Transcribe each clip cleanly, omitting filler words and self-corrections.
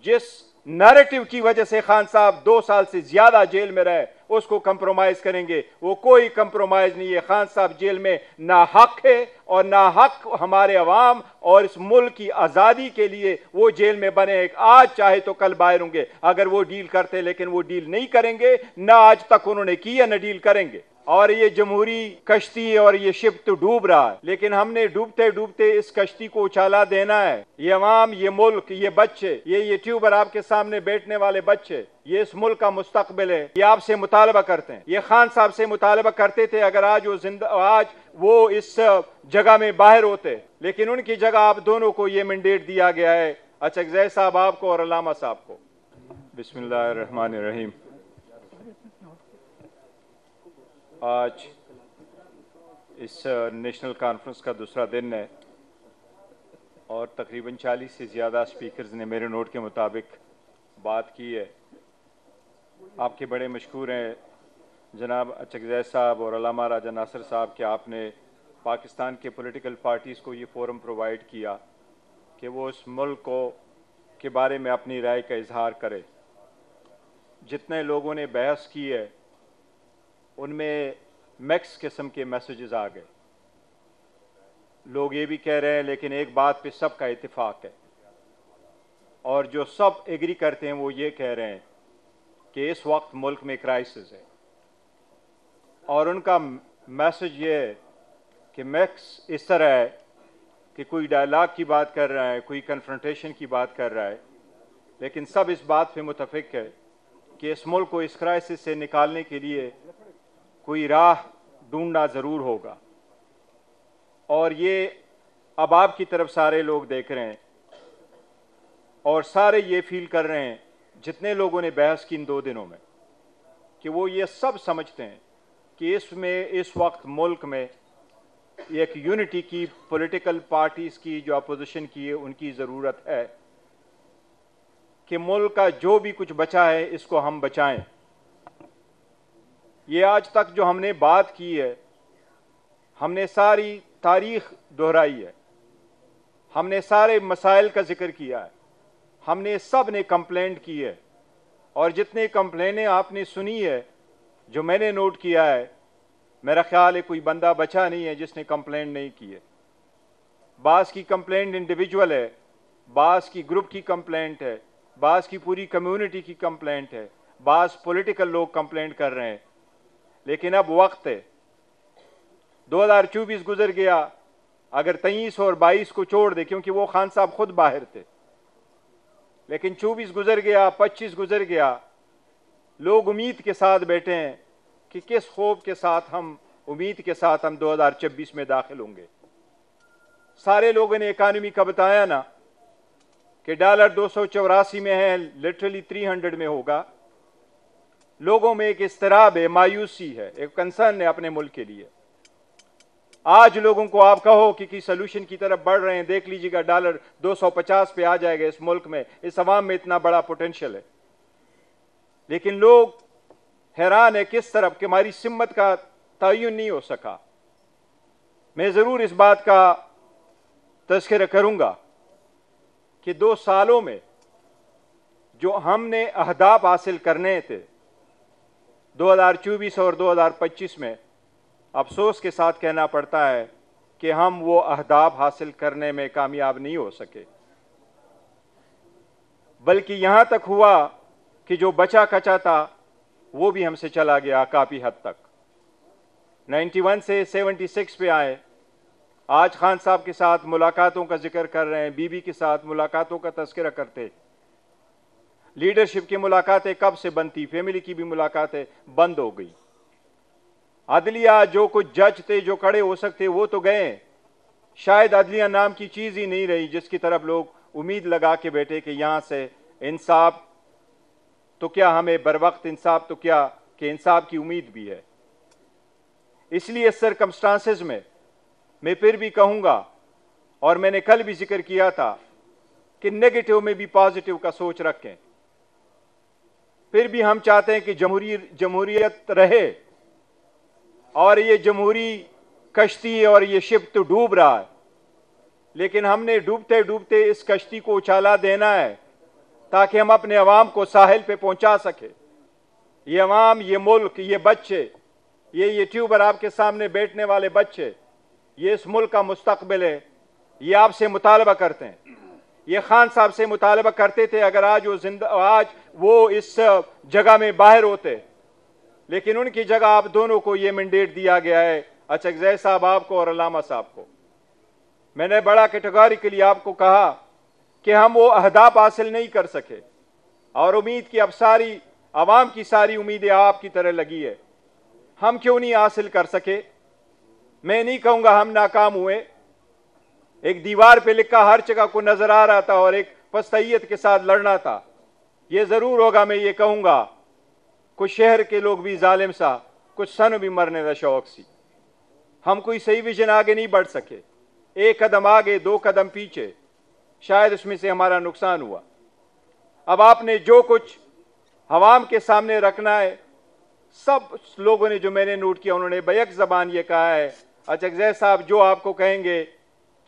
जिस नैरेटिव की वजह से खान साहब 2 साल से ज्यादा जेल में रहे उसको कंप्रोमाइज करेंगे? वो कोई कंप्रोमाइज नहीं है। खान साहब जेल में ना हक है और ना हक हमारे अवाम और इस मुल्क की आज़ादी के लिए वो जेल में बने। आज चाहे तो कल बाहर होंगे अगर वो डील करते, लेकिन वो डील नहीं करेंगे, ना आज तक उन्होंने की है, ना डील करेंगे। और ये जमहूरी कश्ती और ये शिप तो डूब रहा है, लेकिन हमने डूबते डूबते इस कश्ती को उछाला देना है। ये अवाम, ये मुल्क, ये बच्चे, ये यूट्यूबर आपके सामने बैठने वाले बच्चे, ये इस मुल्क का मुस्तकबिल है। ये आपसे मुतालबा करते हैं, ये खान साहब से मुतालबा करते थे अगर आज वो इस जगह में बाहर होते, लेकिन उनकी जगह आप दोनों को ये मैंडेट दिया गया है, अचकज़ई साहब आपको और अल्लामा साहब को। बिस्मिल्लाहिर्रहमानिर्रहीम। आज इस नेशनल कॉन्फ्रेंस का दूसरा दिन है और तकरीबन 40 से ज़्यादा स्पीकर्स ने मेरे नोट के मुताबिक बात की है। आपके बड़े मशहूर हैं जनाब अचकज़ई साहब और अल्लामा राजा नासिर साहब कि आपने पाकिस्तान के पॉलिटिकल पार्टीज़ को ये फोरम प्रोवाइड किया कि वो इस मुल्क के बारे में अपनी राय का इजहार करें। जितने लोगों ने बहस की है उनमें मिक्स किस्म के मैसेजेस आ गए। लोग ये भी कह रहे हैं, लेकिन एक बात पे सबका इत्तेफाक है और जो सब एग्री करते हैं वो ये कह रहे हैं कि इस वक्त मुल्क में क्राइसिस है। और उनका मैसेज ये है कि मिक्स इस तरह है कि कोई डायलॉग की बात कर रहा है, कोई कन्फ्रंटेशन की बात कर रहा है, लेकिन सब इस बात पे मुतफिक है कि इस मुल्क को इस क्राइसिस से निकालने के लिए कोई राह ढूंढना ज़रूर होगा। और ये अब आपकी तरफ सारे लोग देख रहे हैं और सारे ये फील कर रहे हैं, जितने लोगों ने बहस की इन 2 दिनों में, कि वो ये सब समझते हैं कि इस वक्त मुल्क में एक यूनिटी की, पॉलिटिकल पार्टीज़ की जो अपोजिशन की है उनकी ज़रूरत है कि मुल्क का जो भी कुछ बचा है इसको हम बचाएं। ये आज तक जो हमने बात की है, हमने सारी तारीख दोहराई है, हमने सारे मसाइल का जिक्र किया है, हमने सब ने कंप्लेंट की है और जितने कंप्लेनें आपने सुनी है, जो मैंने नोट किया है, मेरा ख्याल है कोई बंदा बचा नहीं है जिसने कंप्लेंट नहीं की है। बास की कंप्लेंट इंडिविजुअल है, बास की ग्रुप की कंप्लेंट है, बास की पूरी कम्युनिटी की कंप्लेंट है, बास पॉलिटिकल लोग कंप्लेंट कर रहे हैं। लेकिन अब वक्त है, 2024 गुजर गया, अगर 23 और 22 को छोड़ दे, क्योंकि वो खान साहब खुद बाहर थे, लेकिन 24 गुजर गया, 25 गुजर गया, लोग उम्मीद के साथ बैठे हैं कि किस खौफ के साथ हम, उम्मीद के साथ हम 2026 में दाखिल होंगे। सारे लोगों ने इकानमी का बताया ना कि डॉलर 284 में है, लिटरली 300 में होगा। लोगों में एक इस्तराब है, मायूसी है, एक कंसर्न है अपने मुल्क के लिए। आज लोगों को आप कहो कि सोल्यूशन की तरफ बढ़ रहे हैं, देख लीजिएगा डॉलर 250 पे आ जाएगा इस मुल्क में, इस अवाम में इतना बड़ा पोटेंशियल है। लेकिन लोग हैरान है किस तरफ कि हमारी सिम्मत का तयन नहीं हो सका। मैं जरूर इस बात का तज़किरा करूंगा कि 2 सालों में जो हमने अहदाफ हासिल करने थे 2024 और 2025 में, अफसोस के साथ कहना पड़ता है कि हम वो अहदाफ हासिल करने में कामयाब नहीं हो सके, बल्कि यहां तक हुआ कि जो बचा कचा था वो भी हमसे चला गया काफी हद तक। 91 से 76 पे आए। आज खान साहब के साथ मुलाकातों का जिक्र कर रहे हैं, बीबी के साथ मुलाकातों का तज़किरा करते। लीडरशिप की मुलाकातें कब से बनती, फैमिली की भी मुलाकातें बंद हो गई। अदलिया, जो कुछ जज थे जो खड़े हो सकते वो तो गए। शायद अदलिया नाम की चीज ही नहीं रही जिसकी तरफ लोग उम्मीद लगा के बैठे कि यहां से इंसाफ तो क्या, हमें बर वक्त इंसाफ तो क्या, कि इंसाफ की उम्मीद भी है। इसलिए इस सर्कमस्टांसेस में मैं फिर भी कहूंगा, और मैंने कल भी जिक्र किया था, कि नेगेटिव में भी पॉजिटिव का सोच रखें। फिर भी हम चाहते हैं कि जमहूरियत रहे, और ये जमहूरी कश्ती और ये शिप तो डूब रहा है, लेकिन हमने डूबते डूबते इस कश्ती को उछाला देना है। ताकि हम अपने अवाम को साहिल पे पहुंचा सके। ये अवाम, ये मुल्क, ये बच्चे, ये यूट्यूबर आपके सामने बैठने वाले बच्चे, ये इस मुल्क का मुस्तकबिल है। ये आपसे मुतालबा करते हैं, ये खान साहब से मुतालबा करते थे अगर आज वो इस जगह में बाहर होते, लेकिन उनकी जगह आप दोनों को ये मैंडेट दिया गया है, अचकज़ई साहब आपको और अल्लामा साहब को। मैंने बड़ा कैटेगोरिकली आपको कहा कि हम वो अहदाफ हासिल नहीं कर सके और उम्मीद की अब सारी आवाम की सारी उम्मीदें आपकी तरह लगी है, हम क्यों नहीं हासिल कर सके। मैं नहीं कहूंगा हम नाकाम हुए, एक दीवार पे लिखा हर जगह को नजर आ रहा था और एक पस्तैयत के साथ लड़ना था। ये जरूर होगा, मैं ये कहूंगा कुछ शहर के लोग भी जालिम सा, कुछ सन भी मरने का शौक सी। हम कोई सही विजन आगे नहीं बढ़ सके, एक कदम आगे दो कदम पीछे, शायद उसमें से हमारा नुकसान हुआ। अब आपने जो कुछ हवाम के सामने रखना है, सब लोगों ने जो मैंने नोट किया उन्होंने बैक जबान ये कहा है, अचकज़ई साहब जो आपको कहेंगे,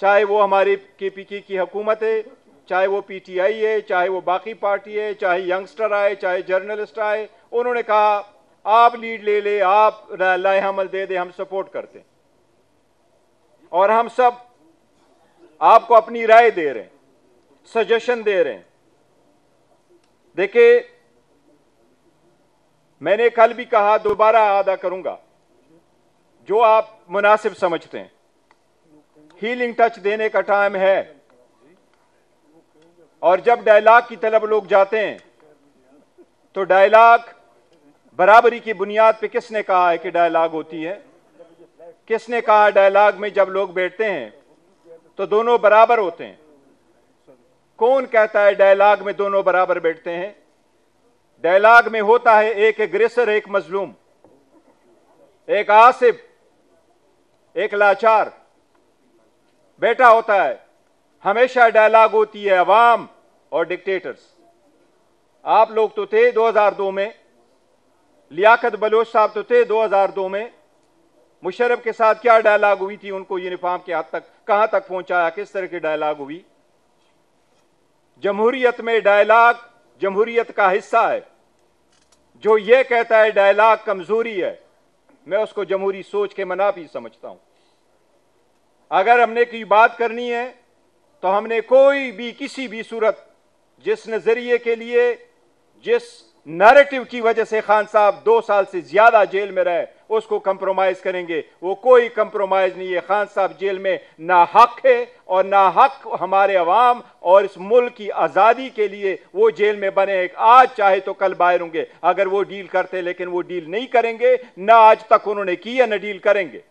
चाहे वो हमारी KPK की हुकूमत है, चाहे वो PTI है, चाहे वो बाकी पार्टी है, चाहे यंगस्टर आए, चाहे जर्नलिस्ट आए, उन्होंने कहा आप लीड ले ले, आप लाए हमल दे दे, हम सपोर्ट करते हैं। और हम सब आपको अपनी राय दे रहे हैं, सजेशन दे रहे हैं। देखिए, मैंने कल भी कहा, दोबारा आदा करूंगा, जो आप मुनासिब समझते हैं। हीलिंग टच देने का टाइम है, और जब डायलॉग की तरफ लोग जाते हैं तो डायलॉग बराबरी की बुनियाद पे किसने कहा है कि डायलॉग होती है? किसने कहा डायलॉग में जब लोग बैठते हैं तो दोनों बराबर होते हैं? कौन कहता है डायलॉग में दोनों बराबर बैठते हैं? डायलॉग में होता है एक एग्रेसर, एक मजलूम, एक आसिफ, एक लाचार बैठा होता है। हमेशा डायलॉग होती है अवाम और डिक्टेटर्स। आप लोग तो थे 2002 में, लियाकत बलोच साहब तो थे 2002 में। मुशर्रफ के साथ क्या डायलॉग हुई थी, उनको यूनिफॉर्म के हद तक कहां तक पहुंचाया, किस तरह की डायलॉग हुई? जमहूरियत में डायलॉग जमहूरियत का हिस्सा है। जो ये कहता है डायलॉग कमजोरी है, मैं उसको जमहूरी सोच के मनाफी समझता हूं। अगर हमने कोई बात करनी है तो हमने कोई भी किसी भी सूरत, जिस नजरिए के लिए, जिस नैरेटिव की वजह से खान साहब 2 साल से ज्यादा जेल में रहे, उसको कंप्रोमाइज करेंगे। वो कोई कंप्रोमाइज नहीं है। खान साहब जेल में ना हक है और ना हक हमारे अवाम और इस मुल्क की आजादी के लिए वो जेल में बने। आज चाहे तो कल बाहर होंगे अगर वो डील करते, लेकिन वो डील नहीं करेंगे, ना आज तक उन्होंने की है, ना डील करेंगे।